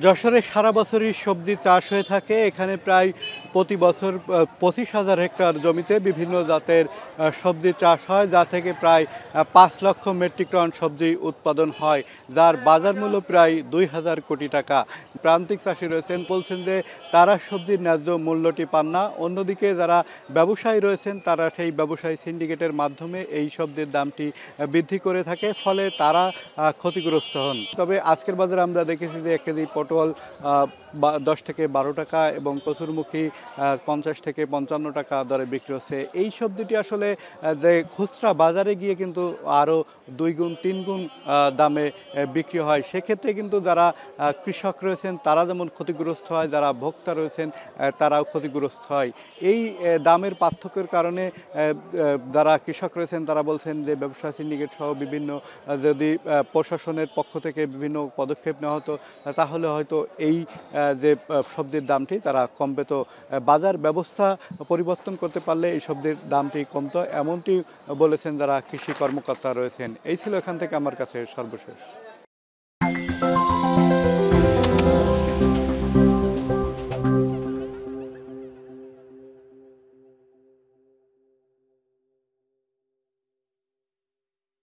যশোরে সারা বছরই সবজি চাষ হয়ে থাকে। এখানে প্রায় প্রতি বছর ২৫,০০০ হেক্টর জমিতে বিভিন্ন জাতের সবজি চাষ হয়, যা থেকে প্রায় ৫,০০,০০০ মেট্রিক টন সবজি উৎপাদন হয়, যার বাজার মূল্য প্রায় ২,০০০ কোটি টাকা। প্রান্তিক চাষি রয়েছেন, বলছেন যে তারা সবজির ন্যায্য মূল্যটি পান না। অন্যদিকে যারা ব্যবসায়ী রয়েছেন, তারা সেই ব্যবসায়ী সিন্ডিকেটের মাধ্যমে এই সবজির দামটি বৃদ্ধি করে থাকে, ফলে তারা ক্ষতিগ্রস্ত হন। তবে আজকের বাজারে আমরা দেখেছি যে ১ কেজি পটল ১০ থেকে ১২ টাকা এবং কচুরমুখী ৫০ থেকে ৫৫ টাকা দরে বিক্রি হচ্ছে। এই সবজিটি আসলে যে খুচরা বাজারে গিয়ে কিন্তু আরও ২ গুণ ৩ গুণ দামে বিক্রি হয়। সেক্ষেত্রে কিন্তু যারা কৃষক রয়েছেন তারা যেমন ক্ষতিগ্রস্ত হয়, যারা ভোক্তা রয়েছেন তারাও ক্ষতিগ্রস্ত হয়। এই দামের পার্থক্যের কারণে যারা কৃষক রয়েছেন তারা বলছেন যে ব্যবসা সিন্ডিকেট সহ বিভিন্ন যদি প্রশাসনের পক্ষ থেকে বিভিন্ন পদক্ষেপ নেওয়া হতো, তাহলে হয়তো এই যে সবজির দামটি তারা কম পেত। বাজার ব্যবস্থা পরিবর্তন করতে পারলে এই সবজির দামটি কমতো, এমনটি বলেছেন যারা কৃষি কর্মকর্তা রয়েছেন। এই ছিল এখান থেকে আমার কাছে সর্বশেষ।